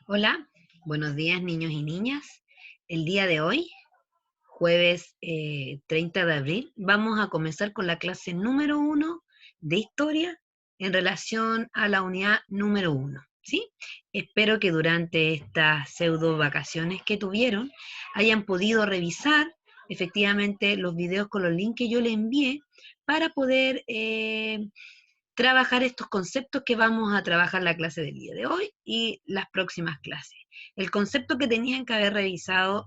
Hola, buenos días niños y niñas. El día de hoy, jueves 30 de abril, vamos a comenzar con la clase número 1 de historia en relación a la unidad número 1. ¿Sí? Espero que durante estas pseudo vacaciones que tuvieron hayan podido revisar efectivamente los videos con los links que yo les envié para poder trabajar estos conceptos que vamos a trabajar la clase del día de hoy y las próximas clases. El concepto que tenían que haber revisado,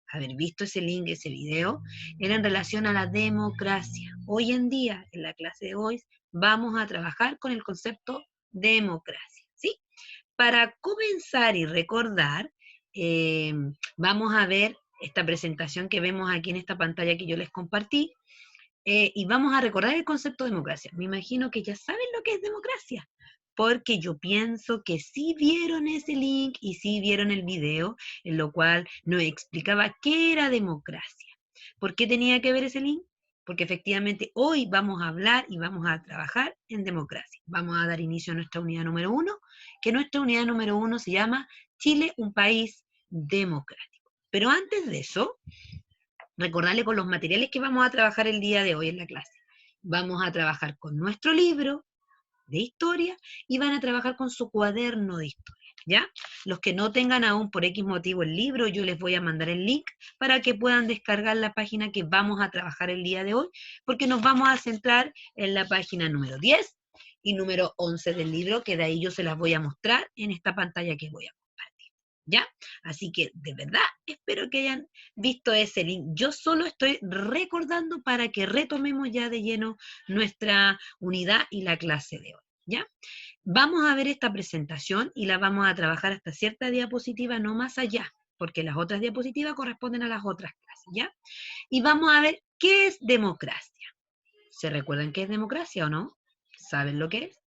haber visto ese link, ese video, era en relación a la democracia. Hoy en día, en la clase de hoy, vamos a trabajar con el concepto democracia, ¿sí? Para comenzar y recordar, eh, vamos a ver esta presentación que vemos aquí en esta pantalla que yo les compartí, y vamos a recordar el concepto de democracia. Me imagino que ya saben lo que es democracia, porque yo pienso que sí vieron ese link y sí vieron el video en lo cual nos explicaba qué era democracia. ¿Por qué tenía que ver ese link? Porque efectivamente hoy vamos a hablar y vamos a trabajar en democracia. Vamos a dar inicio a nuestra unidad número 1, que nuestra unidad número 1 se llama Chile, un país democrático. Pero antes de eso, recordarle con los materiales que vamos a trabajar el día de hoy en la clase. Vamos a trabajar con nuestro libro de historia y van a trabajar con su cuaderno de historia, ¿ya? Los que no tengan aún por X motivo el libro, yo les voy a mandar el link para que puedan descargar la página que vamos a trabajar el día de hoy, porque nos vamos a centrar en la página número 10 y número 11 del libro, que de ahí yo se las voy a mostrar en esta pantalla que voy a compartir, ¿ya? Así que de verdad espero que hayan visto ese link. Yo solo estoy recordando para que retomemos ya de lleno nuestra unidad y la clase de hoy, ¿ya? Vamos a ver esta presentación y la vamos a trabajar hasta cierta diapositiva, no más allá, porque las otras diapositivas corresponden a las otras clases, ¿ya? Y vamos a ver qué es democracia. ¿Se recuerdan qué es democracia o no? ¿Saben lo que es?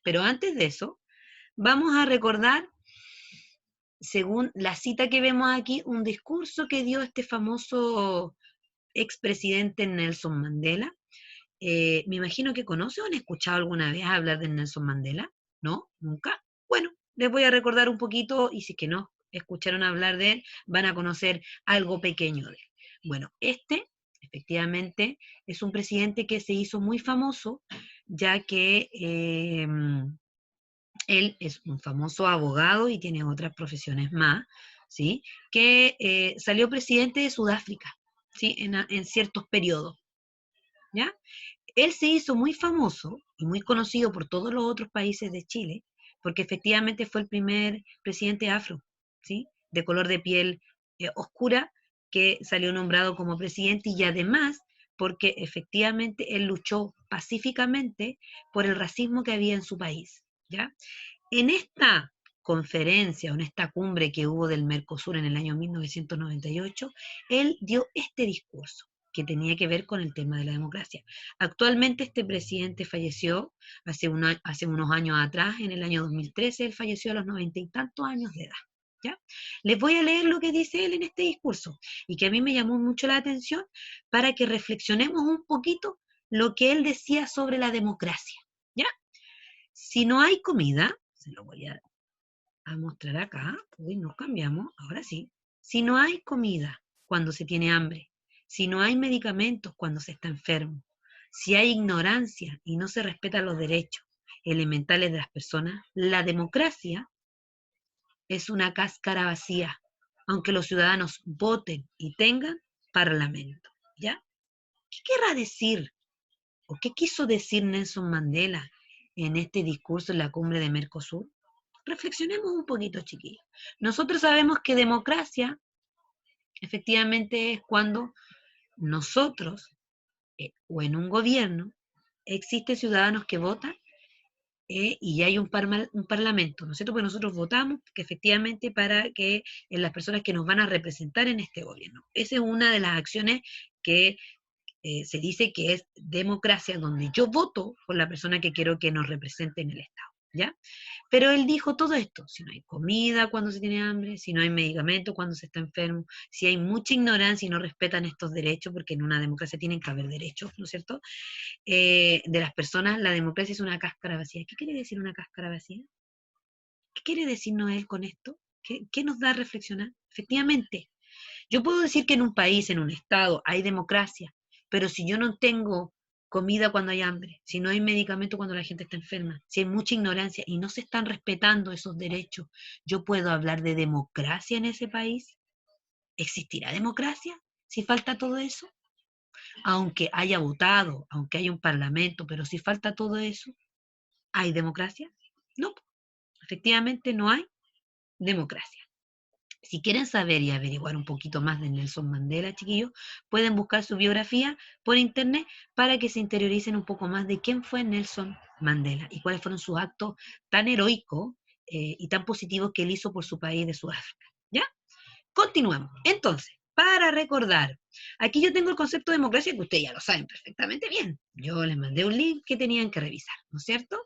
Pero antes de eso, vamos a recordar, según la cita que vemos aquí, un discurso que dio este famoso expresidente Nelson Mandela. Me imagino que conoce o han escuchado alguna vez hablar de Nelson Mandela. ¿No? ¿Nunca? Bueno, les voy a recordar un poquito y si es que no escucharon hablar de él, van a conocer algo pequeño de él. Bueno, este efectivamente es un presidente que se hizo muy famoso, ya que él es un famoso abogado y tiene otras profesiones más, ¿sí? Que salió presidente de Sudáfrica, ¿sí? En ciertos periodos, ¿ya? Él se hizo muy famoso y muy conocido por todos los otros países de Chile, porque efectivamente fue el primer presidente afro, ¿sí? De color de piel oscura, que salió nombrado como presidente, y además porque efectivamente él luchó pacíficamente por el racismo que había en su país, ¿ya? En esta conferencia o en esta cumbre que hubo del Mercosur en el año 1998, él dio este discurso que tenía que ver con el tema de la democracia. Actualmente este presidente falleció hace unos años atrás, en el año 2013, él falleció a los 90 y tantos años de edad. ¿Ya? Les voy a leer lo que dice él en este discurso y que a mí me llamó mucho la atención para que reflexionemos un poquito lo que él decía sobre la democracia. ¿Ya? Si no hay comida, se lo voy a mostrar acá. Uy, nos cambiamos, ahora sí. Si no hay comida cuando se tiene hambre, si no hay medicamentos cuando se está enfermo, si hay ignorancia y no se respetan los derechos elementales de las personas, la democracia es una cáscara vacía, aunque los ciudadanos voten y tengan parlamento. ¿Ya? ¿Qué querrá decir o qué quiso decir Nelson Mandela en este discurso en la cumbre de Mercosur? Reflexionemos un poquito, chiquillos. Nosotros sabemos que democracia efectivamente es cuando nosotros, o en un gobierno, existen ciudadanos que votan, y hay un parlamento, ¿no es cierto? Porque nosotros votamos que efectivamente para que las personas que nos van a representar en este gobierno. Esa es una de las acciones que se dice que es democracia, donde yo voto por la persona que quiero que nos represente en el Estado, ¿ya? Pero él dijo todo esto: si no hay comida cuando se tiene hambre, si no hay medicamento cuando se está enfermo, si hay mucha ignorancia y no respetan estos derechos, porque en una democracia tienen que haber derechos, ¿no es cierto? De las personas, la democracia es una cáscara vacía. ¿Qué quiere decir una cáscara vacía? ¿Qué quiere decirnos él con esto? ¿Qué nos da a reflexionar? Efectivamente, yo puedo decir que en un país, en un estado, hay democracia, pero si yo no tengo comida cuando hay hambre, si no hay medicamento cuando la gente está enferma, si hay mucha ignorancia y no se están respetando esos derechos, ¿yo puedo hablar de democracia en ese país? ¿Existirá democracia si falta todo eso? Aunque haya votado, aunque haya un parlamento, pero si falta todo eso, ¿hay democracia? No, efectivamente no hay democracia. Si quieren saber y averiguar un poquito más de Nelson Mandela, chiquillos, pueden buscar su biografía por internet para que se interioricen un poco más de quién fue Nelson Mandela y cuáles fueron sus actos tan heroicos y tan positivos que él hizo por su país de Sudáfrica. ¿Ya? Continuamos. Entonces, para recordar, aquí yo tengo el concepto de democracia que ustedes ya lo saben perfectamente bien. Yo les mandé un link que tenían que revisar, ¿no es cierto?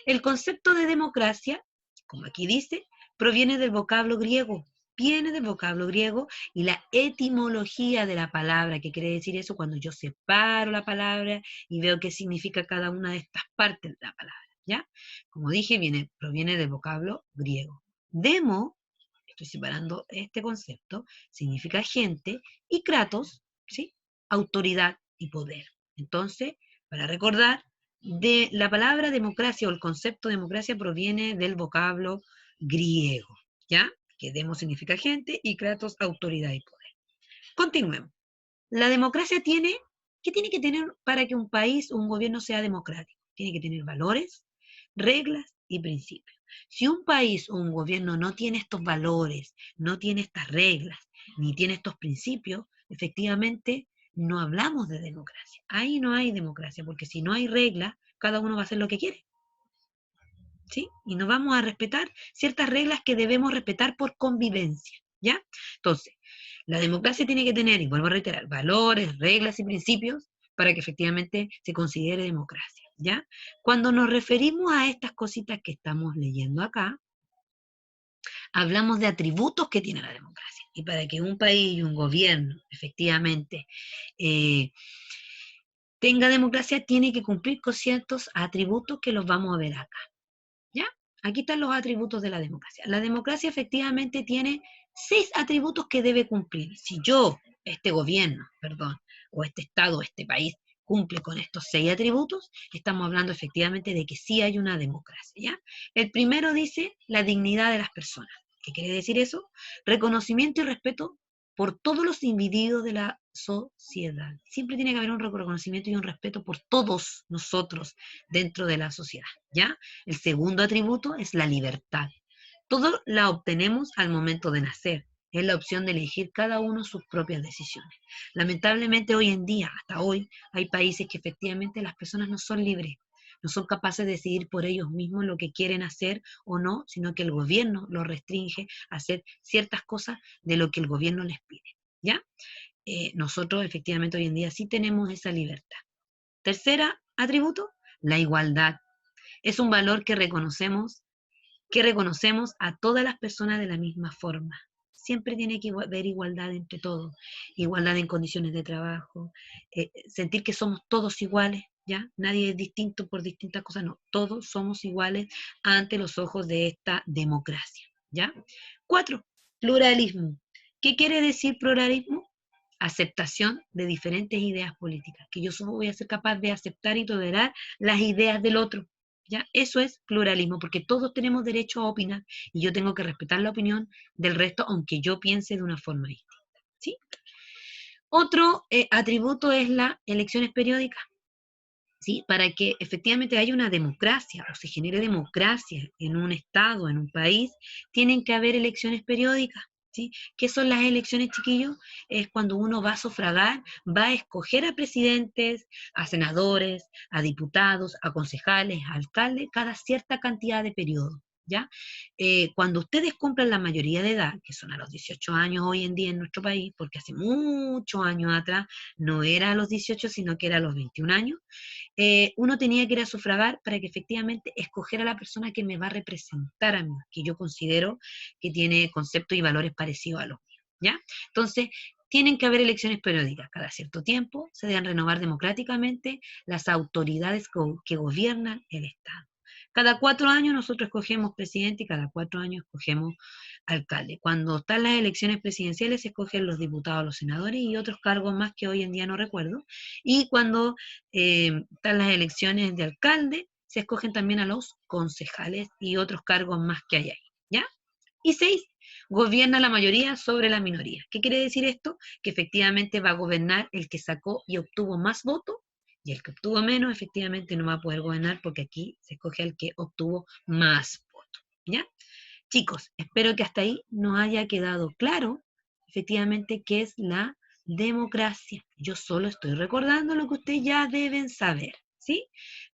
El concepto de democracia, como aquí dice, proviene del vocablo griego. Viene del vocablo griego y la etimología de la palabra, que quiere decir eso cuando yo separo la palabra y veo qué significa cada una de estas partes de la palabra, ¿ya? Como dije, proviene del vocablo griego. Demo, estoy separando este concepto, significa gente, y kratos, ¿sí? Autoridad y poder. Entonces, para recordar, de la palabra democracia o el concepto democracia proviene del vocablo griego, ¿ya? Que demos significa gente y kratos autoridad y poder. Continuemos. La democracia ¿qué tiene que tener para que un país o un gobierno sea democrático? Tiene que tener valores, reglas y principios. Si un país o un gobierno no tiene estos valores, no tiene estas reglas, ni tiene estos principios, efectivamente no hablamos de democracia. Ahí no hay democracia, porque si no hay reglas, cada uno va a hacer lo que quiere. ¿Sí? Y no vamos a respetar ciertas reglas que debemos respetar por convivencia, ¿ya? Entonces, la democracia tiene que tener, y vuelvo a reiterar, valores, reglas y principios para que efectivamente se considere democracia, ¿ya? Cuando nos referimos a estas cositas que estamos leyendo acá, hablamos de atributos que tiene la democracia. Y para que un país y un gobierno efectivamente eh, tenga democracia, tiene que cumplir con ciertos atributos que los vamos a ver acá. ¿Ya? Aquí están los atributos de la democracia. La democracia efectivamente tiene 6 atributos que debe cumplir. Si este gobierno, perdón, o este Estado, este país, cumple con estos 6 atributos, estamos hablando efectivamente de que sí hay una democracia, ¿ya? El primero dice la dignidad de las personas. ¿Qué quiere decir eso? Reconocimiento y respeto por todos los individuos de la sociedad. Siempre tiene que haber un reconocimiento y un respeto por todos nosotros dentro de la sociedad, ¿ya? El segundo atributo es la libertad. Todo la obtenemos al momento de nacer. Es la opción de elegir cada uno sus propias decisiones. Lamentablemente hoy en día, hasta hoy, hay países que efectivamente las personas no son libres, no son capaces de decidir por ellos mismos lo que quieren hacer o no, sino que el gobierno los restringe a hacer ciertas cosas de lo que el gobierno les pide, ¿ya? Nosotros efectivamente hoy en día sí tenemos esa libertad. Tercera atributo, la igualdad. Es un valor que reconocemos a todas las personas de la misma forma. Siempre tiene que haber igualdad entre todos, igualdad en condiciones de trabajo, sentir que somos todos iguales, ¿ya? Nadie es distinto por distintas cosas, no, todos somos iguales ante los ojos de esta democracia, ¿ya? 4, pluralismo. ¿Qué quiere decir pluralismo? Aceptación de diferentes ideas políticas, que yo solo voy a ser capaz de aceptar y tolerar las ideas del otro, ¿ya? Eso es pluralismo, porque todos tenemos derecho a opinar y yo tengo que respetar la opinión del resto, aunque yo piense de una forma distinta, ¿sí? Otro atributo es las elecciones periódicas, ¿sí? Para que efectivamente haya una democracia o se genere democracia en un estado, en un país, tienen que haber elecciones periódicas, ¿sí? ¿Qué son las elecciones, chiquillos? Es cuando uno va a sufragar, va a escoger a presidentes, a senadores, a diputados, a concejales, a alcaldes, cada cierta cantidad de periodos, ¿ya? Cuando ustedes cumplan la mayoría de edad, que son a los 18 años hoy en día en nuestro país, porque hace muchos años atrás no era a los 18, sino que era a los 21 años, uno tenía que ir a sufragar para que efectivamente escogiera a la persona que me va a representar a mí, que yo considero que tiene conceptos y valores parecidos a los míos, ¿ya? Entonces, tienen que haber elecciones periódicas cada cierto tiempo, se deben renovar democráticamente las autoridades que gobiernan el Estado. Cada 4 años nosotros escogemos presidente y cada 4 años escogemos alcalde. Cuando están las elecciones presidenciales se escogen los diputados, los senadores y otros cargos más que hoy en día no recuerdo. Y cuando están las elecciones de alcalde, se escogen también a los concejales y otros cargos más que hay ahí, ¿ya? Y 6, gobierna la mayoría sobre la minoría. ¿Qué quiere decir esto? Que efectivamente va a gobernar el que sacó y obtuvo más votos, y el que obtuvo menos efectivamente no va a poder gobernar porque aquí se escoge al que obtuvo más votos, ¿ya? Chicos, espero que hasta ahí nos haya quedado claro efectivamente qué es la democracia. Yo solo estoy recordando lo que ustedes ya deben saber, ¿sí?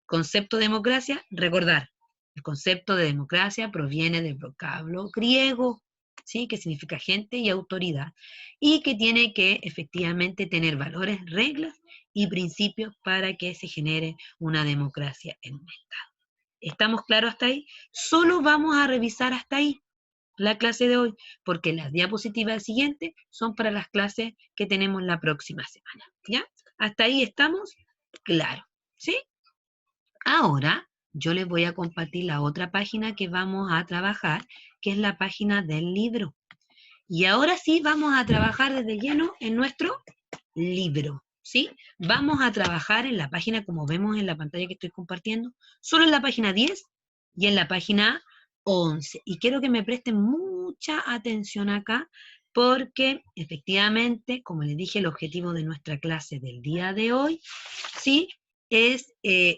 Concepto de democracia, recordar. El concepto de democracia proviene del vocablo griego, ¿sí? Que significa gente y autoridad, y que tiene que efectivamente tener valores, reglas y principios para que se genere una democracia en un Estado. ¿Estamos claros hasta ahí? Solo vamos a revisar hasta ahí la clase de hoy, porque las diapositivas siguientes son para las clases que tenemos la próxima semana, ¿ya? Hasta ahí estamos, claro, ¿sí? Ahora yo les voy a compartir la otra página que vamos a trabajar, que es la página del libro. Y ahora sí vamos a trabajar desde lleno en nuestro libro, ¿sí? Vamos a trabajar en la página, como vemos en la pantalla que estoy compartiendo, solo en la página 10 y en la página 11. Y quiero que me presten mucha atención acá, porque efectivamente, como les dije, el objetivo de nuestra clase del día de hoy, ¿sí? Es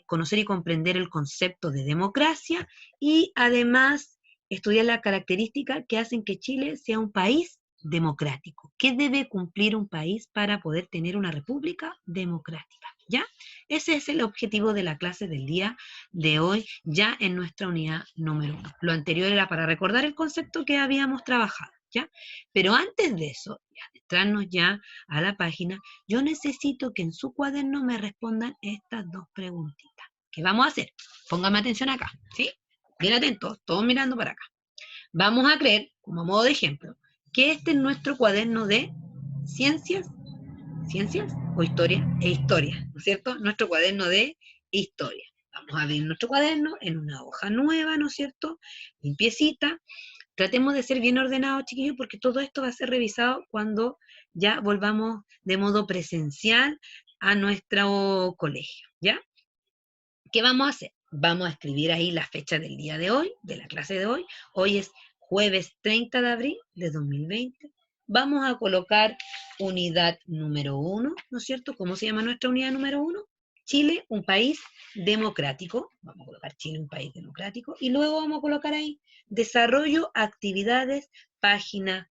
conocer y comprender el concepto de democracia y además estudiar las características que hacen que Chile sea un país democrático. ¿Qué debe cumplir un país para poder tener una república democrática? ¿Ya? Ese es el objetivo de la clase del día de hoy, ya en nuestra unidad número 1. Lo anterior era para recordar el concepto que habíamos trabajado, ¿ya? Pero antes de eso, adentrarnos ya a la página, yo necesito que en su cuaderno me respondan estas dos preguntitas. ¿Qué vamos a hacer? Pónganme atención acá, ¿sí? Bien atentos, todos mirando para acá. Vamos a creer, como modo de ejemplo, que este es nuestro cuaderno de ciencias, ciencias o historia e historia, ¿no es cierto? Nuestro cuaderno de historia. Vamos a abrir nuestro cuaderno en una hoja nueva, ¿no es cierto? Limpiecita. Tratemos de ser bien ordenados, chiquillos, porque todo esto va a ser revisado cuando ya volvamos de modo presencial a nuestro colegio, ¿ya? ¿Qué vamos a hacer? Vamos a escribir ahí la fecha del día de hoy, de la clase de hoy. Hoy es jueves 30 de abril de 2020. Vamos a colocar unidad número 1, ¿no es cierto? ¿Cómo se llama nuestra unidad número 1? Chile, un país democrático. Vamos a colocar Chile, un país democrático. Y luego vamos a colocar ahí desarrollo, actividades, página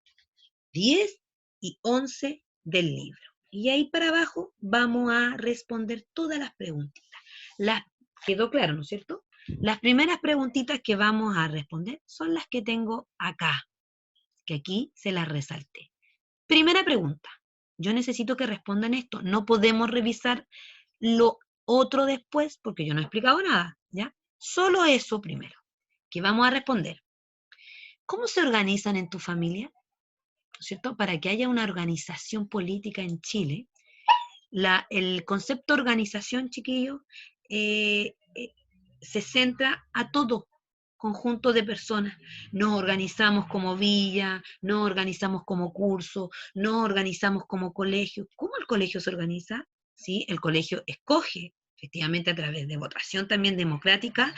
10 y 11 del libro. Y ahí para abajo vamos a responder todas las preguntitas. Las ¿Quedó claro, no es cierto? Las primeras preguntitas que vamos a responder son las que tengo acá, que aquí se las resalté. Primera pregunta. Yo necesito que respondan esto. No podemos revisar lo otro después porque yo no he explicado nada, ¿ya? Solo eso primero, que vamos a responder. ¿Cómo se organizan en tu familia? ¿No es cierto? Para que haya una organización política en Chile, el concepto organización, chiquillos, se centra a todo conjunto de personas. Nos organizamos como villa, nos organizamos como curso, nos organizamos como colegio. ¿Cómo el colegio se organiza? ¿Sí? El colegio escoge, efectivamente a través de votación también democrática,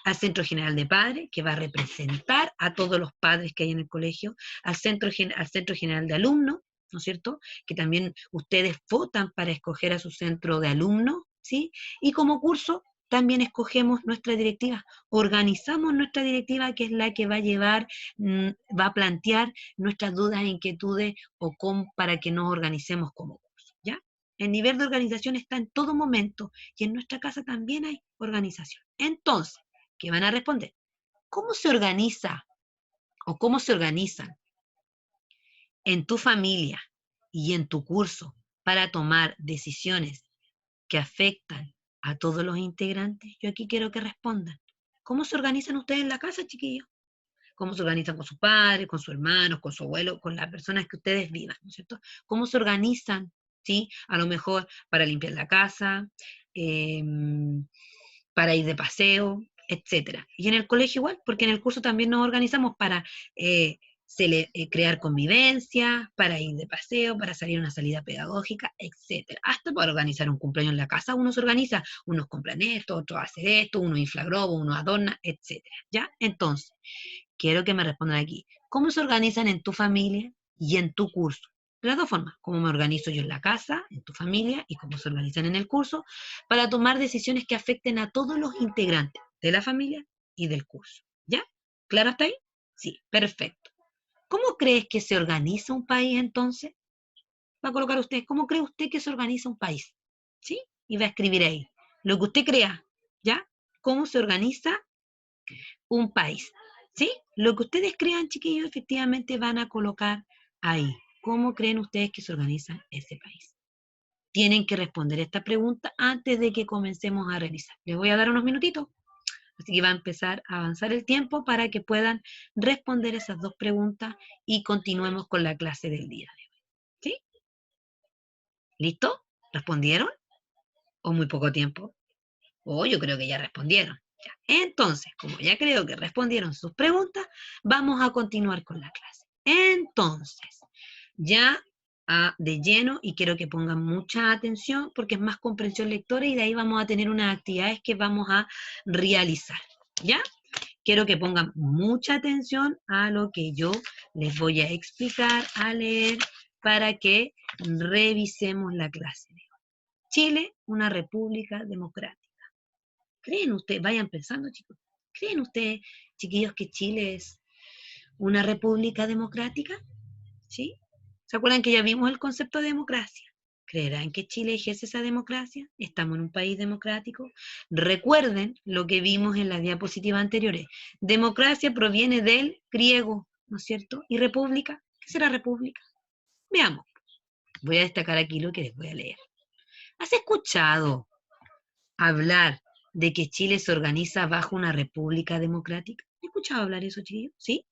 al Centro General de Padres, que va a representar a todos los padres que hay en el colegio, al Centro General de Alumnos, ¿no es cierto? Que también ustedes votan para escoger a su centro de alumnos, ¿sí? Y como curso también escogemos nuestra directiva, organizamos nuestra directiva, que es la que va a llevar, va a plantear nuestras dudas e inquietudes para que nos organicemos como curso, ¿ya? El nivel de organización está en todo momento y en nuestra casa también hay organización. Entonces, ¿qué van a responder? ¿Cómo se organiza o cómo se organizan en tu familia y en tu curso para tomar decisiones que afectan a todos los integrantes? Yo aquí quiero que respondan. ¿Cómo se organizan ustedes en la casa, chiquillos? ¿Cómo se organizan con sus padres, con sus hermanos, con su abuelo, con las personas que ustedes vivan, ¿no es cierto? ¿Cómo se organizan? ¿Sí? A lo mejor para limpiar la casa, para ir de paseo, etcétera. Y en el colegio igual, porque en el curso también nos organizamos para crear convivencia, para ir de paseo, para salir a una salida pedagógica, etcétera. Hasta para organizar un cumpleaños en la casa, uno se organiza, unos compran esto, otros hacen esto, uno infla globos, uno adorna, etcétera. ¿Ya? Entonces, quiero que me respondan aquí. ¿Cómo se organizan en tu familia y en tu curso? De las dos formas, cómo me organizo yo en la casa, en tu familia, y cómo se organizan en el curso, para tomar decisiones que afecten a todos los integrantes de la familia y del curso. ¿Ya? ¿Claro hasta ahí? Sí, perfecto. ¿Cómo crees que se organiza un país entonces? Va a colocar usted, ¿cómo cree usted que se organiza un país? ¿Sí? Y va a escribir ahí, lo que usted crea, ¿ya? ¿Cómo se organiza un país? ¿Sí? Lo que ustedes crean, chiquillos, efectivamente van a colocar ahí. ¿Cómo creen ustedes que se organiza ese país? Tienen que responder esta pregunta antes de que comencemos a revisar. Les voy a dar unos minutitos. Así que va a empezar a avanzar el tiempo para que puedan responder esas dos preguntas y continuemos con la clase del día de hoy. ¿Sí? ¿Listo? ¿Respondieron? ¿O muy poco tiempo? O yo creo que ya respondieron. Ya. Entonces, como ya creo que respondieron sus preguntas, vamos a continuar con la clase. Entonces, ya de lleno, y quiero que pongan mucha atención porque es más comprensión lectora y de ahí vamos a tener unas actividades que vamos a realizar. ¿Ya? Quiero que pongan mucha atención a lo que yo les voy a explicar, a leer, para que revisemos la clase de hoy. Chile, una república democrática. ¿Creen ustedes, vayan pensando chicos, creen ustedes, chiquillos, que Chile es una república democrática? ¿Sí? ¿Se acuerdan que ya vimos el concepto de democracia? ¿Creerán que Chile ejerce esa democracia? ¿Estamos en un país democrático? Recuerden lo que vimos en las diapositivas anteriores. Democracia proviene del griego, ¿no es cierto? ¿Y república? ¿Qué será república? Veamos. Voy a destacar aquí lo que les voy a leer. ¿Has escuchado hablar de que Chile se organiza bajo una república democrática? ¿Has escuchado hablar eso, chiquillos? ¿Sí?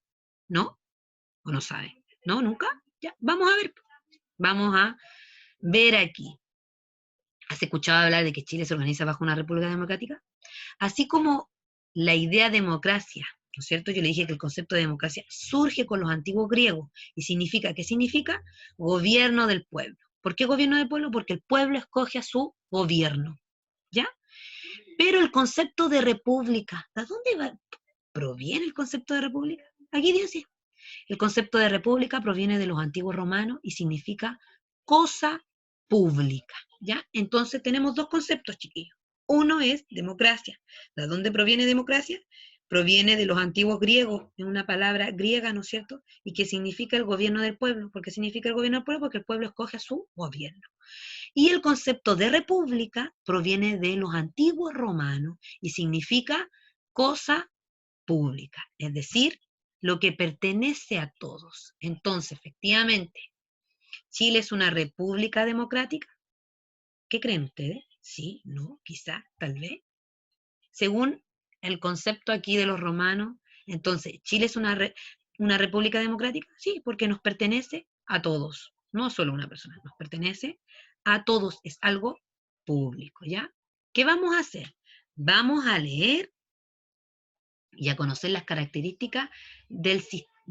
¿No? ¿O no saben? ¿No? ¿Nunca? Ya, vamos a ver. Vamos a ver aquí. ¿Has escuchado hablar de que Chile se organiza bajo una república democrática? Así como la idea democracia, ¿no es cierto? Yo le dije que el concepto de democracia surge con los antiguos griegos y significa, ¿qué significa? Gobierno del pueblo. ¿Por qué gobierno del pueblo? Porque el pueblo escoge a su gobierno, ¿ya? Pero el concepto de república, ¿de dónde proviene el concepto de república? Aquí dice, el concepto de república proviene de los antiguos romanos y significa cosa pública, ¿ya? Entonces tenemos dos conceptos, chiquillos. Uno es democracia. ¿De dónde proviene democracia? Proviene de los antiguos griegos, es una palabra griega, ¿no es cierto? Y que significa el gobierno del pueblo. ¿Por qué significa el gobierno del pueblo? Porque el pueblo escoge a su gobierno. Y el concepto de república proviene de los antiguos romanos y significa cosa pública, es decir, lo que pertenece a todos. Entonces, efectivamente, ¿Chile es una república democrática? ¿Qué creen ustedes? Sí, no, quizá, tal vez. Según el concepto aquí de los romanos, entonces, ¿Chile es una república democrática? Sí, porque nos pertenece a todos, no solo a una persona, nos pertenece a todos, es algo público, ¿ya? ¿Qué vamos a hacer? Vamos a leer y a conocer las características de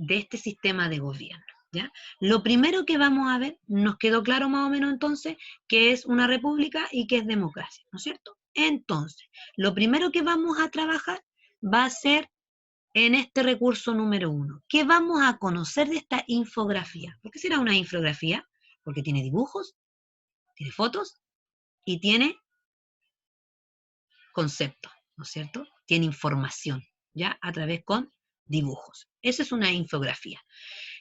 este sistema de gobierno, ¿ya? Lo primero que vamos a ver, nos quedó claro más o menos entonces que es una república y que es democracia, ¿no es cierto? Entonces, lo primero que vamos a trabajar va a ser en este recurso número 1. ¿Qué vamos a conocer de esta infografía? ¿Por qué será una infografía? Porque tiene dibujos, tiene fotos y tiene conceptos, ¿no es cierto? Tiene información, ¿ya? A través con dibujos. Eso es una infografía.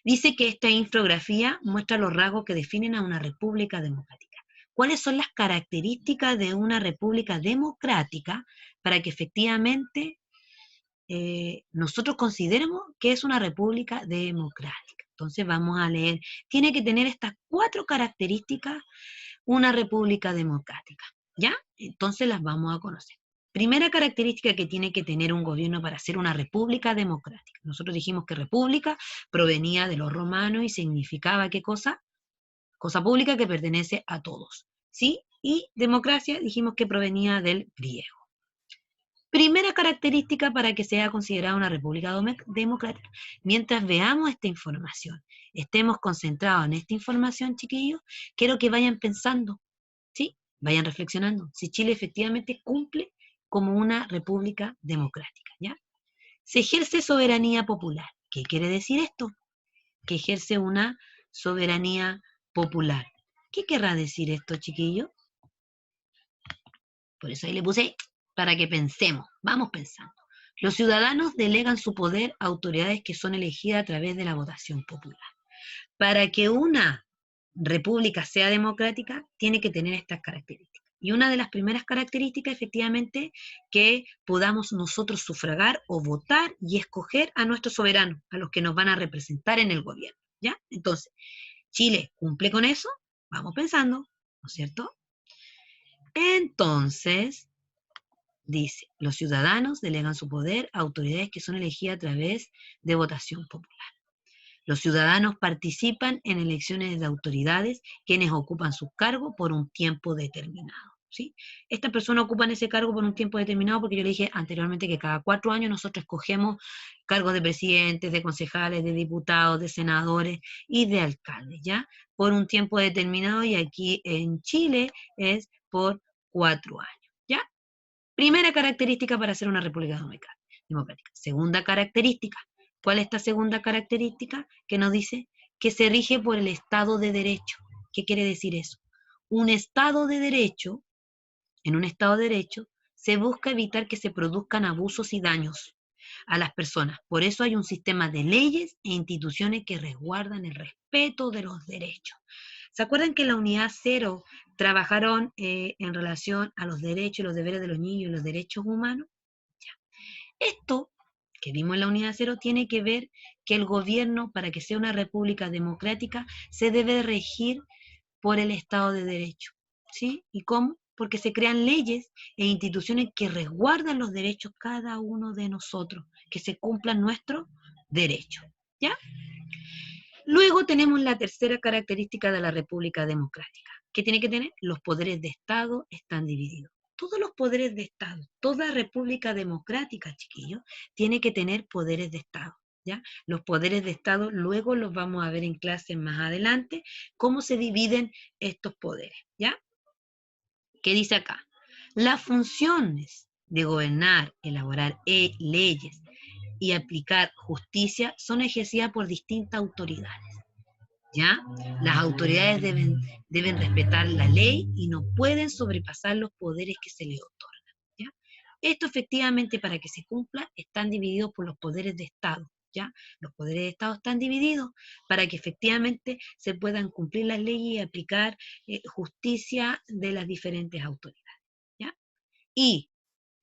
Dice que esta infografía muestra los rasgos que definen a una república democrática. ¿Cuáles son las características de una república democrática para que efectivamente nosotros consideremos que es una república democrática? Entonces vamos a leer, tiene que tener estas 4 características una república democrática, ¿ya? Entonces las vamos a conocer. Primera característica que tiene que tener un gobierno para ser una república democrática. Nosotros dijimos que república provenía de los romanos y significaba ¿qué cosa? Cosa pública que pertenece a todos, ¿sí? Y democracia dijimos que provenía del griego. Primera característica para que sea considerada una república democrática. Mientras veamos esta información, estemos concentrados en esta información, chiquillos, quiero que vayan pensando, ¿sí? Vayan reflexionando si Chile efectivamente cumple como una república democrática, ¿ya? Se ejerce soberanía popular. ¿Qué quiere decir esto? Que ejerce una soberanía popular. ¿Qué querrá decir esto, chiquillos? Por eso ahí le puse para que pensemos, vamos pensando. Los ciudadanos delegan su poder a autoridades que son elegidas a través de la votación popular. Para que una república sea democrática, tiene que tener estas características. Y una de las primeras características, efectivamente, que podamos nosotros sufragar o votar y escoger a nuestros soberanos, a los que nos van a representar en el gobierno, ¿ya? Entonces, ¿Chile cumple con eso? Vamos pensando, ¿no es cierto? Entonces, dice, los ciudadanos delegan su poder a autoridades que son elegidas a través de votación popular. Los ciudadanos participan en elecciones de autoridades quienes ocupan su cargo por un tiempo determinado. ¿Sí? Estas personas ocupan ese cargo por un tiempo determinado porque yo le dije anteriormente que cada 4 años nosotros escogemos cargos de presidentes, de concejales, de diputados, de senadores y de alcaldes, ¿ya? Por un tiempo determinado y aquí en Chile es por 4 años, ¿ya? Primera característica para ser una república democrática. Segunda característica. ¿Cuál es esta segunda característica? Que nos dice que se rige por el Estado de Derecho. ¿Qué quiere decir eso? Un Estado de Derecho, en un Estado de Derecho, se busca evitar que se produzcan abusos y daños a las personas. Por eso hay un sistema de leyes e instituciones que resguardan el respeto de los derechos. ¿Se acuerdan que en la unidad 0 trabajaron en relación a los derechos y los deberes de los niños y los derechos humanos? Esto que vimos en la unidad 0 tiene que ver que el gobierno, para que sea una república democrática, se debe regir por el Estado de Derecho. ¿Sí? ¿Y cómo? Porque se crean leyes e instituciones que resguardan los derechos cada uno de nosotros, que se cumplan nuestros derechos. ¿Ya? Luego tenemos la tercera característica de la República Democrática. ¿Qué tiene que tener? Los poderes de Estado están divididos. Todos los poderes de Estado, toda república democrática, chiquillos, tiene que tener poderes de Estado. ¿Ya? Los poderes de Estado luego los vamos a ver en clases más adelante, cómo se dividen estos poderes. ¿Ya? ¿Qué dice acá? Las funciones de gobernar, elaborar leyes y aplicar justicia son ejercidas por distintas autoridades. ¿Ya? Las autoridades deben respetar la ley y no pueden sobrepasar los poderes que se les otorgan. ¿Ya? Esto efectivamente para que se cumpla están divididos por los poderes de Estado. ¿Ya? Los poderes de Estado están divididos para que efectivamente se puedan cumplir las leyes y aplicar justicia de las diferentes autoridades. ¿Ya? Y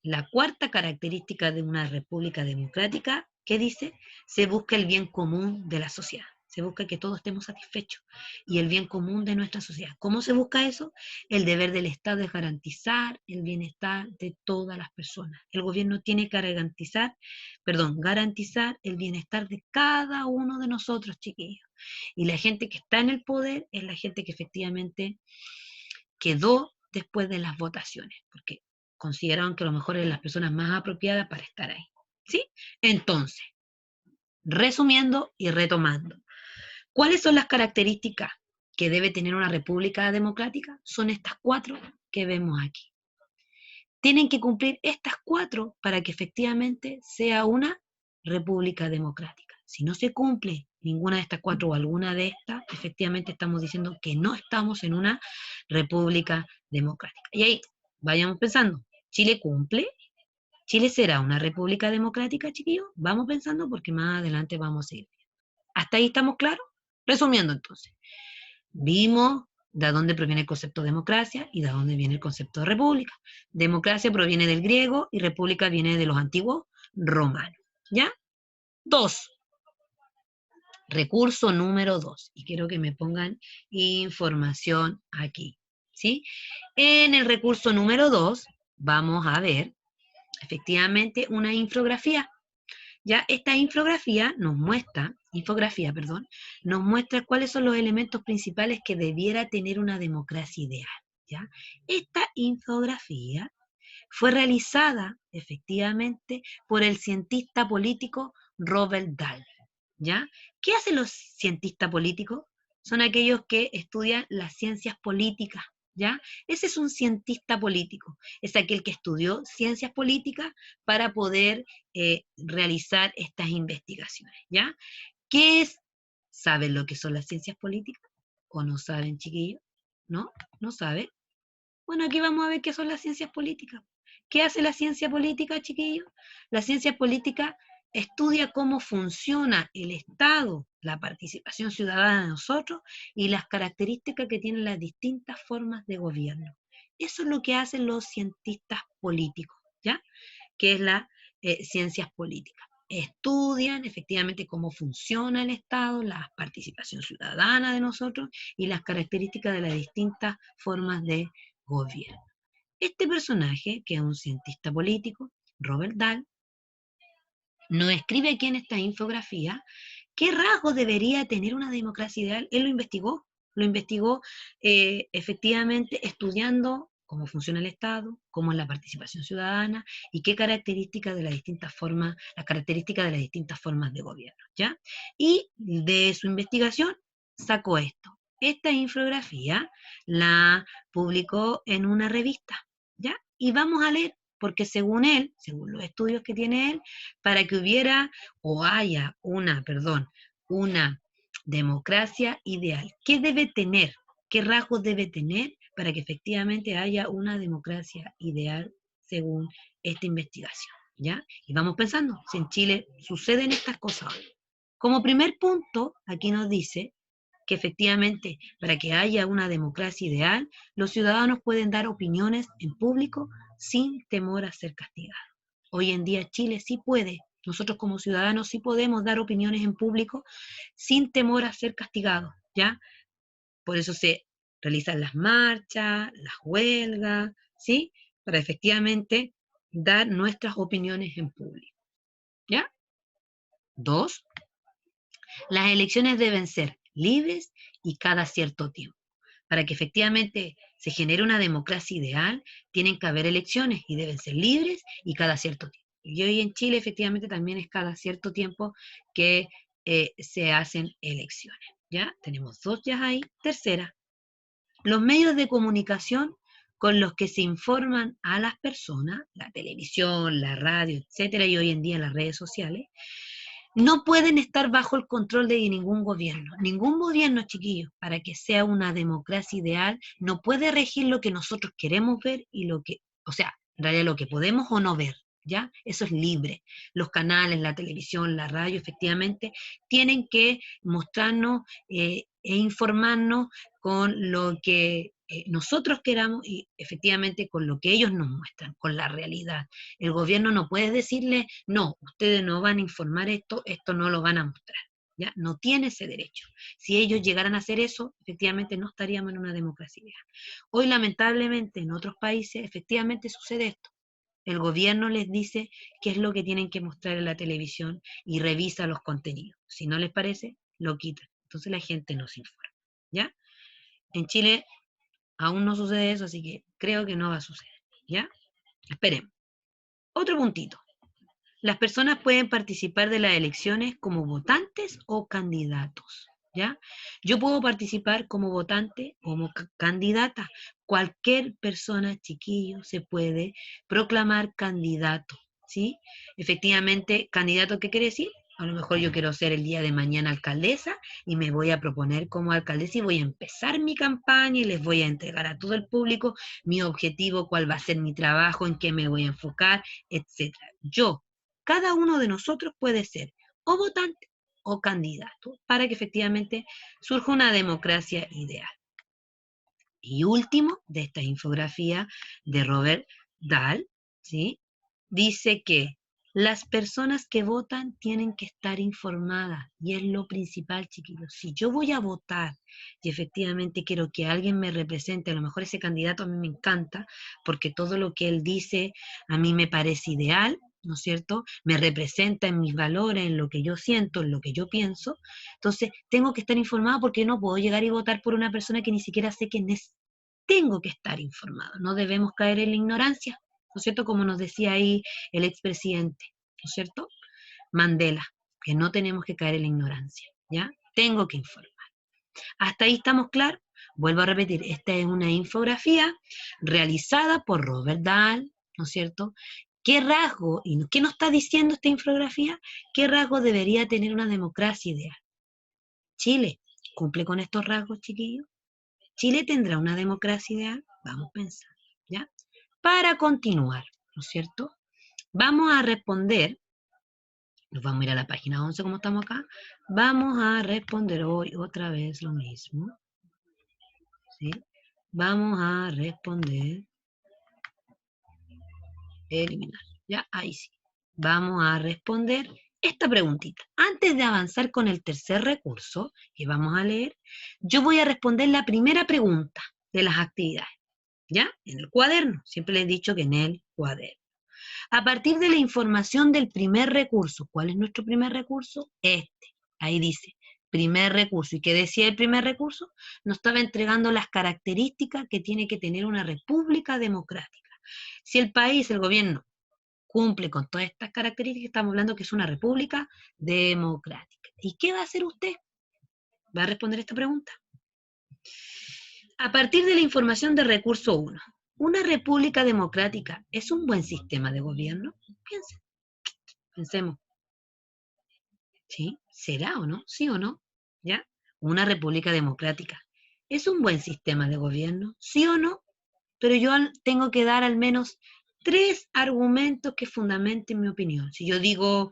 la cuarta característica de una república democrática, ¿qué dice? Se busca el bien común de la sociedad. Se busca que todos estemos satisfechos y el bien común de nuestra sociedad. ¿Cómo se busca eso? El deber del Estado es garantizar el bienestar de todas las personas. El gobierno tiene que garantizar el bienestar de cada uno de nosotros, chiquillos. Y la gente que está en el poder es la gente que efectivamente quedó después de las votaciones, porque consideraron que a lo mejor eran las personas más apropiadas para estar ahí. ¿Sí? Entonces, resumiendo y retomando, ¿cuáles son las características que debe tener una república democrática? Son estas 4 que vemos aquí. Tienen que cumplir estas 4 para que efectivamente sea una república democrática. Si no se cumple ninguna de estas 4 o alguna de estas, efectivamente estamos diciendo que no estamos en una república democrática. Y ahí, vayamos pensando, ¿Chile cumple? ¿Chile será una república democrática, chiquillos? Vamos pensando porque más adelante vamos a ir. ¿Hasta ahí estamos claros? Resumiendo entonces, vimos de dónde proviene el concepto de democracia y de dónde viene el concepto de república. Democracia proviene del griego y república viene de los antiguos romanos. ¿Ya? 2. Recurso número 2. Y quiero que me pongan información aquí. ¿Sí? En el recurso número 2 vamos a ver efectivamente una infografía. Ya esta infografía nos muestra cuáles son los elementos principales que debiera tener una democracia ideal. ¿Ya? Esta infografía fue realizada efectivamente por el cientista político Robert Dahl, ¿ya? ¿Qué hacen los cientistas políticos? Son aquellos que estudian las ciencias políticas, ¿ya? Ese es un cientista político, es aquel que estudió ciencias políticas para poder realizar estas investigaciones, ¿ya? ¿Qué es? ¿Saben lo que son las ciencias políticas? ¿O no saben, chiquillos? ¿No? ¿No saben? Bueno, aquí vamos a ver qué son las ciencias políticas. ¿Qué hace la ciencia política, chiquillos? La ciencia política estudia cómo funciona el Estado, la participación ciudadana de nosotros y las características que tienen las distintas formas de gobierno. Eso es lo que hacen los cientistas políticos, ¿ya? Que es la ciencias políticas. Estudian efectivamente cómo funciona el Estado, la participación ciudadana de nosotros y las características de las distintas formas de gobierno. Este personaje, que es un cientista político, Robert Dahl, nos escribe aquí en esta infografía qué rasgos debería tener una democracia ideal. Él lo investigó efectivamente estudiando cómo funciona el Estado, cómo es la participación ciudadana y qué características de las distintas formas, las características de las distintas formas de gobierno, ¿ya? Y de su investigación sacó esto. Esta infografía la publicó en una revista, ¿ya? Y vamos a leer, porque según él, según los estudios que tiene él, para que hubiera o haya una democracia ideal. ¿Qué debe tener? ¿Qué rasgos debe tener para que efectivamente haya una democracia ideal según esta investigación? ¿Ya? Y vamos pensando, si en Chile suceden estas cosas hoy. Como primer punto, aquí nos dice que efectivamente para que haya una democracia ideal, los ciudadanos pueden dar opiniones en público sin temor a ser castigados. Hoy en día Chile sí puede, nosotros como ciudadanos sí podemos dar opiniones en público sin temor a ser castigados, ¿ya? Por eso se realizan las marchas, las huelgas, ¿sí? Para efectivamente dar nuestras opiniones en público, ¿ya? Dos, las elecciones deben ser libres y cada cierto tiempo. Para que efectivamente se genere una democracia ideal, tienen que haber elecciones y deben ser libres y cada cierto tiempo. Y hoy en Chile efectivamente también es cada cierto tiempo que se hacen elecciones. ¿Ya? Tenemos dos ya ahí. Tercera, los medios de comunicación con los que se informan a las personas, la televisión, la radio, etcétera, y hoy en día las redes sociales, no pueden estar bajo el control de ningún gobierno. Ningún gobierno, chiquillos, para que sea una democracia ideal, no puede regir lo que nosotros queremos ver y lo que, o sea, en realidad lo que podemos o no ver, ¿ya? Eso es libre. Los canales, la televisión, la radio, efectivamente, tienen que mostrarnos e informarnos con lo que nosotros queramos y efectivamente con lo que ellos nos muestran, con la realidad. El gobierno no puede decirle, no, ustedes no van a informar esto, esto no lo van a mostrar. ¿Ya? No tiene ese derecho. Si ellos llegaran a hacer eso, efectivamente no estaríamos en una democracia. Hoy, lamentablemente, en otros países, efectivamente sucede esto. El gobierno les dice qué es lo que tienen que mostrar en la televisión y revisa los contenidos. Si no les parece, lo quitan. Entonces la gente no se informa. ¿Ya? En Chile aún no sucede eso, así que creo que no va a suceder. ¿Ya? Esperemos. Otro puntito. Las personas pueden participar de las elecciones como votantes o candidatos, ¿ya? Yo puedo participar como votante o como candidata. Cualquier persona, chiquillo, se puede proclamar candidato, ¿sí? Efectivamente, candidato, ¿qué quiere decir? A lo mejor yo quiero ser el día de mañana alcaldesa y me voy a proponer como alcaldesa y voy a empezar mi campaña y les voy a entregar a todo el público mi objetivo, cuál va a ser mi trabajo, en qué me voy a enfocar, etcétera. Cada uno de nosotros puede ser o votante o candidato para que efectivamente surja una democracia ideal. Y último, de esta infografía de Robert Dahl, ¿sí? Dice que las personas que votan tienen que estar informadas y es lo principal, chiquillos. Si yo voy a votar y efectivamente quiero que alguien me represente, a lo mejor ese candidato a mí me encanta porque todo lo que él dice a mí me parece ideal, ¿no es cierto? Me representa en mis valores, en lo que yo siento, en lo que yo pienso. Entonces, tengo que estar informada porque no puedo llegar y votar por una persona que ni siquiera sé quién es. Tengo que estar informado, no debemos caer en la ignorancia, ¿no es cierto? Como nos decía ahí el expresidente, ¿no es cierto? Mandela, que no tenemos que caer en la ignorancia, ¿ya? Tengo que informar. ¿Hasta ahí estamos claros? Vuelvo a repetir, esta es una infografía realizada por Robert Dahl, ¿no es cierto? ¿Qué rasgo, y qué nos está diciendo esta infografía? ¿Qué rasgo debería tener una democracia ideal? Chile, ¿cumple con estos rasgos, chiquillos? ¿Chile tendrá una democracia ideal? Vamos a pensar, ¿ya? Para continuar, ¿no es cierto? Vamos a responder, nos vamos a ir a la página 11 como estamos acá, vamos a responder hoy otra vez lo mismo, ¿sí? Vamos a responder, eliminar, ya, ahí sí. Vamos a responder esta preguntita. Antes de avanzar con el tercer recurso que vamos a leer, yo voy a responder la primera pregunta de las actividades, ¿ya? En el cuaderno, siempre les he dicho que en el cuaderno. A partir de la información del primer recurso, ¿cuál es nuestro primer recurso? Este, ahí dice, primer recurso. ¿Y qué decía el primer recurso? Nos estaba entregando las características que tiene que tener una república democrática. Si el país, el gobierno, cumple con todas estas características, estamos hablando que es una república democrática. ¿Y qué va a hacer usted? ¿Va a responder esta pregunta? A partir de la información de recurso 1, ¿una república democrática es un buen sistema de gobierno? Piensen, pensemos. ¿Sí? ¿Será o no? ¿Sí o no? ¿Ya? Una república democrática. ¿Es un buen sistema de gobierno? ¿Sí o no? Pero yo tengo que dar al menos 3 argumentos que fundamenten mi opinión. Si yo digo,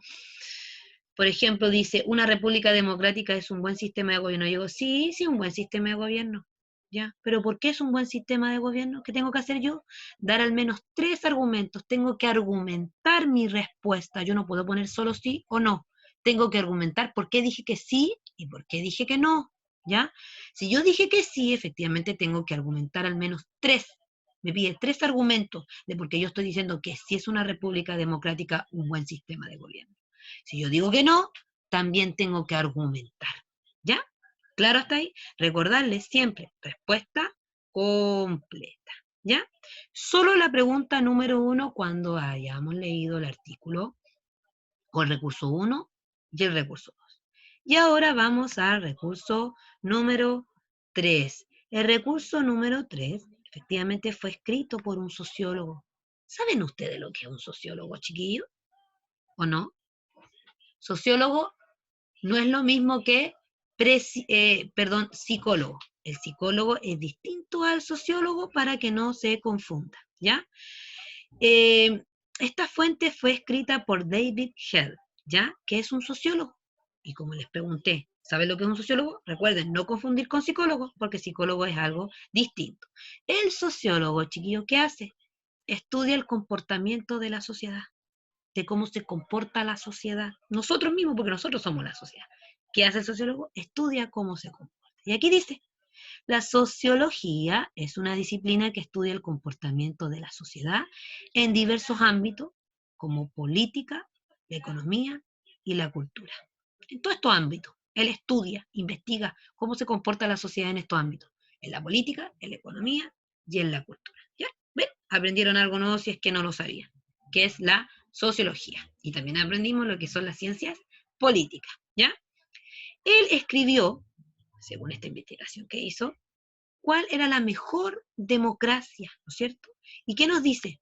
por ejemplo, dice, una república democrática es un buen sistema de gobierno, yo digo, sí, sí, un buen sistema de gobierno. ¿Ya? Pero ¿por qué es un buen sistema de gobierno? ¿Qué tengo que hacer yo? Dar al menos 3 argumentos. Tengo que argumentar mi respuesta. Yo no puedo poner solo sí o no. Tengo que argumentar por qué dije que sí y por qué dije que no. ¿Ya? Si yo dije que sí, efectivamente tengo que argumentar al menos 3. Me pide 3 argumentos de por qué yo estoy diciendo que sí es una república democrática, un buen sistema de gobierno. Si yo digo que no, también tengo que argumentar. ¿Ya? ¿Claro hasta ahí? Recordarles siempre, respuesta completa. ¿Ya? Solo la pregunta número 1 cuando hayamos leído el artículo o el recurso 1 y el recurso 2. Y ahora vamos al recurso número 3. El recurso número 3 efectivamente fue escrito por un sociólogo. ¿Saben ustedes lo que es un sociólogo, chiquillo? ¿O no? Sociólogo no es lo mismo que psicólogo. El psicólogo es distinto al sociólogo para que no se confunda, ¿ya? Eh, esta fuente fue escrita por David Hell, ¿ya? Que es un sociólogo. Y como les pregunté, ¿saben lo que es un sociólogo? Recuerden, no confundir con psicólogo, porque psicólogo es algo distinto. El sociólogo, chiquillo, ¿qué hace? Estudia el comportamiento de la sociedad, de cómo se comporta la sociedad. Nosotros mismos, porque nosotros somos la sociedad. ¿Qué hace el sociólogo? Estudia cómo se comporta. Y aquí dice, la sociología es una disciplina que estudia el comportamiento de la sociedad en diversos ámbitos, como política, la economía y la cultura. En todos estos ámbitos, él estudia, investiga cómo se comporta la sociedad en estos ámbitos, en la política, en la economía y en la cultura. ¿Ya? ¿Ven? Aprendieron algo nuevo si es que no lo sabían, que es la sociología. Y también aprendimos lo que son las ciencias políticas. ¿Ya? Él escribió, según esta investigación que hizo, cuál era la mejor democracia, ¿no es cierto? ¿Y qué nos dice?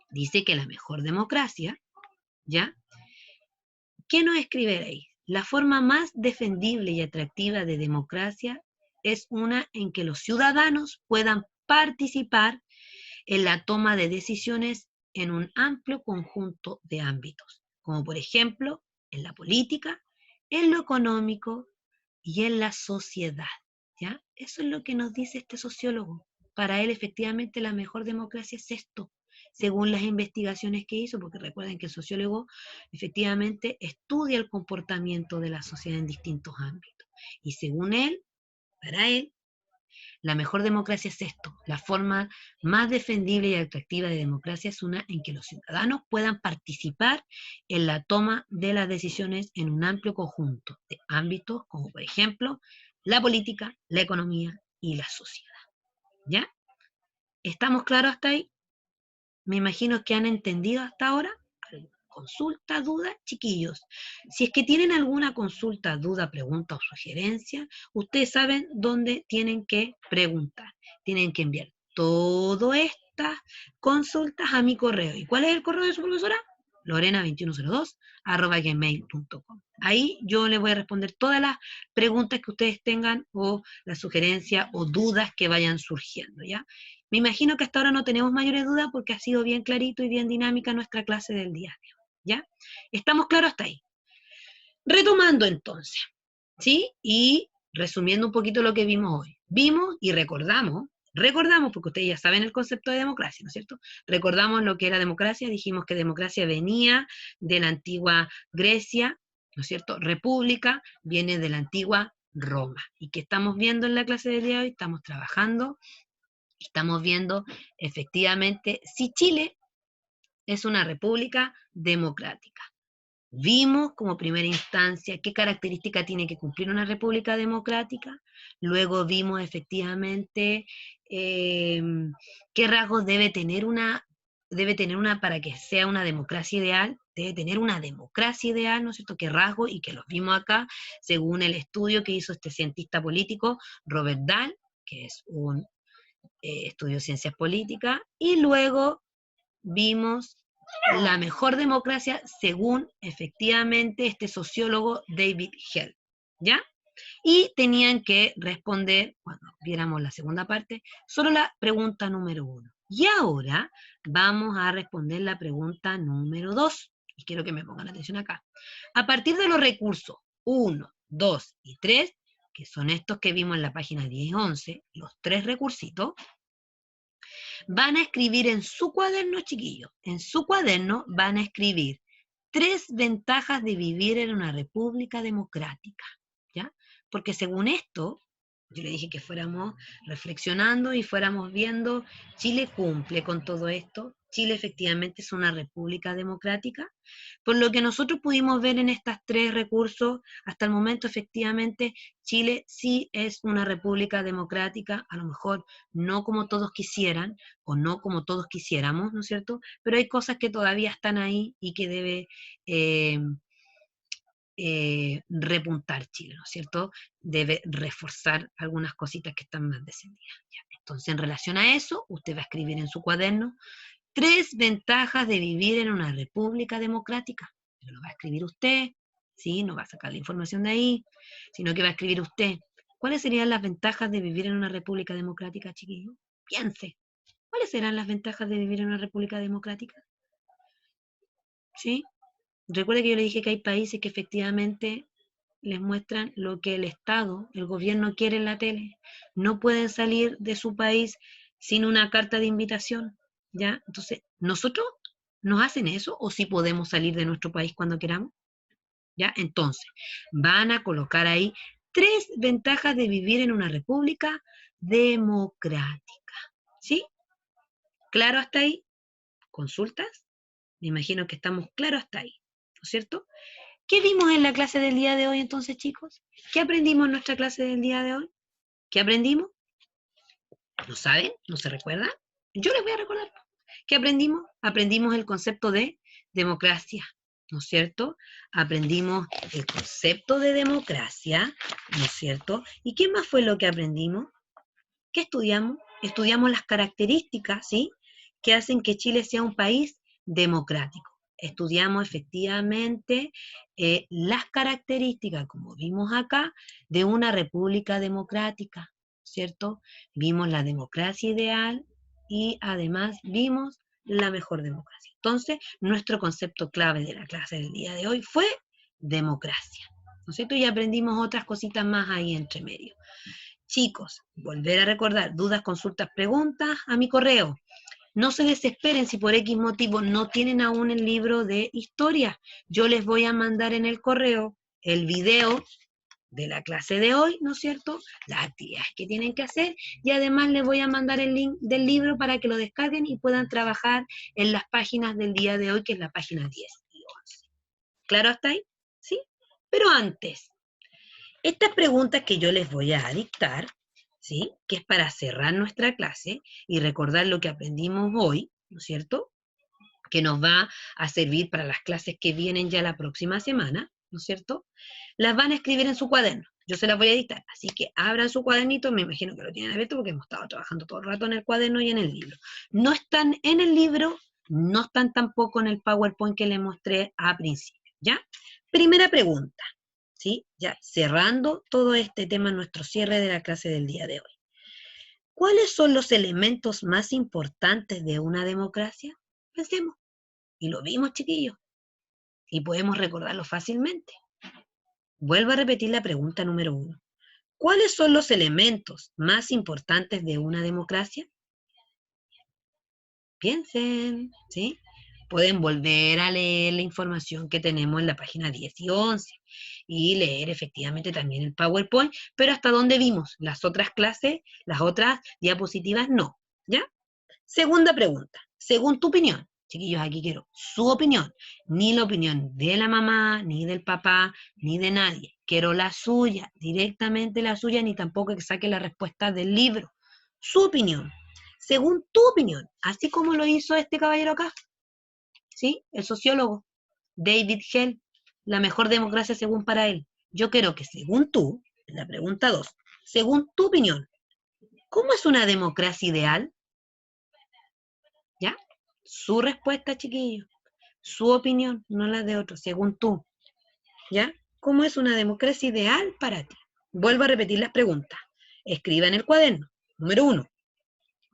Dice que la mejor democracia, ¿ya? ¿Qué nos escribe ahí? La forma más defendible y atractiva de democracia es una en que los ciudadanos puedan participar en la toma de decisiones en un amplio conjunto de ámbitos, como por ejemplo en la política, en lo económico y en la sociedad. ¿Ya? Eso es lo que nos dice este sociólogo. Para él, efectivamente, la mejor democracia es esto, según las investigaciones que hizo, porque recuerden que el sociólogo efectivamente estudia el comportamiento de la sociedad en distintos ámbitos. Y según él, para él, la mejor democracia es esto. La forma más defendible y atractiva de democracia es una en que los ciudadanos puedan participar en la toma de las decisiones en un amplio conjunto de ámbitos, como por ejemplo la política, la economía y la sociedad. ¿Ya? ¿Estamos claros hasta ahí? Me imagino que han entendido hasta ahora. Consulta, duda, chiquillos. Si es que tienen alguna consulta, duda, pregunta o sugerencia, ustedes saben dónde tienen que preguntar. Tienen que enviar todas estas consultas a mi correo. ¿Y cuál es el correo de su profesora? lorena2102@gmail.com. Ahí yo les voy a responder todas las preguntas que ustedes tengan o las sugerencias o dudas que vayan surgiendo, ¿ya? Me imagino que hasta ahora no tenemos mayores dudas porque ha sido bien clarito y bien dinámica nuestra clase del día de hoy, ¿ya? ¿Estamos claros hasta ahí? Retomando entonces, ¿sí? Y resumiendo un poquito lo que vimos hoy. Vimos y recordamos, porque ustedes ya saben el concepto de democracia, ¿no es cierto? Recordamos lo que era democracia, dijimos que democracia venía de la antigua Grecia, ¿no es cierto? República viene de la antigua Roma. ¿Y qué estamos viendo en la clase del día de hoy? Estamos trabajando, estamos viendo efectivamente si Chile es una república democrática. Vimos como primera instancia qué característica tiene que cumplir una república democrática, luego vimos efectivamente qué rasgos debe tener una para que sea una democracia ideal, debe tener una democracia ideal, ¿no es cierto? ¿Qué rasgos? Y que los vimos acá, según el estudio que hizo este cientista político, Robert Dahl, que es un estudio ciencias políticas, y luego vimos la mejor democracia según efectivamente este sociólogo David Hell, ¿ya? Y tenían que responder, cuando viéramos la segunda parte, solo la pregunta número 1. Y ahora vamos a responder la pregunta número 2. Y quiero que me pongan atención acá. A partir de los recursos 1, 2 y 3, que son estos que vimos en la página 10 y 11, los 3 recursitos, van a escribir en su cuaderno, chiquillos, en su cuaderno van a escribir 3 ventajas de vivir en una república democrática, ¿ya? Porque según esto, yo le dije que fuéramos reflexionando y fuéramos viendo, Chile cumple con todo esto, Chile efectivamente es una república democrática, por lo que nosotros pudimos ver en estos 3 recursos, hasta el momento efectivamente Chile sí es una república democrática, a lo mejor no como todos quisieran o no como todos quisiéramos, ¿no es cierto? Pero hay cosas que todavía están ahí y que debe eh, repuntar Chile, ¿no es cierto? Debe reforzar algunas cositas que están más descendidas. Ya. Entonces, en relación a eso, usted va a escribir en su cuaderno 3 ventajas de vivir en una república democrática. Pero lo va a escribir usted, ¿sí? No va a sacar la información de ahí, sino que va a escribir usted. ¿Cuáles serían las ventajas de vivir en una república democrática, chiquillo? Piense. ¿Cuáles serán las ventajas de vivir en una república democrática? ¿Sí? Recuerde que yo le dije que hay países que efectivamente les muestran lo que el Estado, el gobierno quiere en la tele. No pueden salir de su país sin una carta de invitación, ¿ya? Entonces, ¿nosotros nos hacen eso o sí podemos salir de nuestro país cuando queramos? ¿Ya? Entonces, van a colocar ahí 3 ventajas de vivir en una república democrática. ¿Sí? ¿Claro hasta ahí? ¿Consultas? Me imagino que estamos claros hasta ahí, ¿no es cierto? ¿Qué vimos en la clase del día de hoy entonces, chicos? ¿Qué aprendimos en nuestra clase del día de hoy? ¿Qué aprendimos? ¿No saben? ¿No se recuerdan? Yo les voy a recordar. ¿Qué aprendimos? Aprendimos el concepto de democracia, ¿no es cierto? Aprendimos el concepto de democracia, ¿no es cierto? ¿Y qué más fue lo que aprendimos? ¿Qué estudiamos? Estudiamos las características, ¿sí? Que hacen que Chile sea un país democrático. Estudiamos efectivamente las características, como vimos acá, de una república democrática, ¿cierto? Vimos la democracia ideal y además vimos la mejor democracia. Entonces, nuestro concepto clave de la clase del día de hoy fue democracia, ¿no es cierto? Y aprendimos otras cositas más ahí entre medio. Chicos, volver a recordar, dudas, consultas, preguntas a mi correo. No se desesperen si por X motivo no tienen aún el libro de historia. Yo les voy a mandar en el correo el video de la clase de hoy, ¿no es cierto? Las actividades que tienen que hacer y además les voy a mandar el link del libro para que lo descarguen y puedan trabajar en las páginas del día de hoy, que es la página 10 y 11. ¿Claro hasta ahí? ¿Sí? Pero antes, estas preguntas que yo les voy a dictar, ¿sí? Que es para cerrar nuestra clase y recordar lo que aprendimos hoy, ¿no es cierto? que nos va a servir para las clases que vienen ya la próxima semana, ¿no es cierto? Las van a escribir en su cuaderno. Yo se las voy a dictar. Así que abran su cuadernito, me imagino que lo tienen abierto porque hemos estado trabajando todo el rato en el cuaderno y en el libro. No están en el libro, no están tampoco en el PowerPoint que les mostré a principio, ¿ya? Primera pregunta, ¿sí? Ya cerrando todo este tema, nuestro cierre de la clase del día de hoy. ¿Cuáles son los elementos más importantes de una democracia? Pensemos. Y lo vimos, chiquillos. Y podemos recordarlo fácilmente. Vuelvo a repetir la pregunta número 1. ¿Cuáles son los elementos más importantes de una democracia? Piensen, ¿sí? Pueden volver a leer la información que tenemos en la página 10 y 11 y leer efectivamente también el PowerPoint, pero hasta dónde vimos las otras clases, las otras diapositivas, no, ¿ya? Segunda pregunta, según tu opinión, chiquillos, aquí quiero su opinión, ni la opinión de la mamá, ni del papá, ni de nadie, quiero la suya, directamente la suya, ni tampoco que saque la respuesta del libro, su opinión, según tu opinión, así como lo hizo este caballero acá, ¿sí? El sociólogo David Hell, la mejor democracia según para él. Yo quiero que según tú, en la pregunta 2, según tu opinión, ¿cómo es una democracia ideal? ¿Ya? Su respuesta, chiquillo. Su opinión, no la de otro, según tú. ¿Ya? ¿Cómo es una democracia ideal para ti? Vuelvo a repetir las preguntas. Escriba en el cuaderno. Número 1.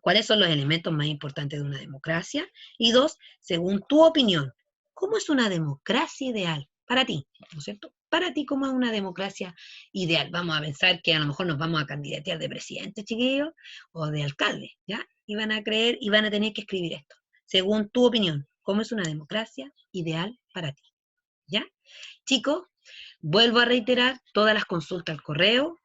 ¿Cuáles son los elementos más importantes de una democracia? Y 2. Según tu opinión, ¿cómo es una democracia ideal para ti? ¿No es cierto? Para ti, ¿cómo es una democracia ideal? Vamos a pensar que a lo mejor nos vamos a candidatear de presidente, chiquillos, o de alcalde, ¿ya? Y van a creer y van a tener que escribir esto. Según tu opinión, ¿cómo es una democracia ideal para ti? ¿Ya? Chicos, vuelvo a reiterar todas las consultas al correo.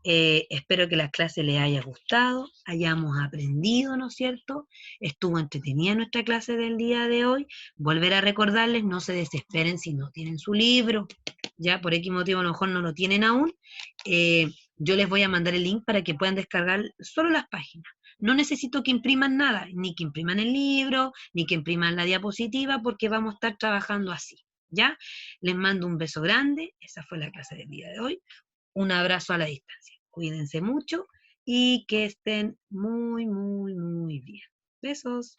Espero que la clase les haya gustado, hayamos aprendido, ¿no es cierto? Estuvo entretenida nuestra clase del día de hoy. Volver a recordarles, no se desesperen si no tienen su libro, ya por X motivo a lo mejor no lo tienen aún. Yo les voy a mandar el link para que puedan descargar solo las páginas. No necesito que impriman nada, ni que impriman el libro, ni que impriman la diapositiva, porque vamos a estar trabajando así, ¿ya? Les mando un beso grande, esa fue la clase del día de hoy. Un abrazo a la distancia. Cuídense mucho y que estén muy, muy, muy bien. Besos.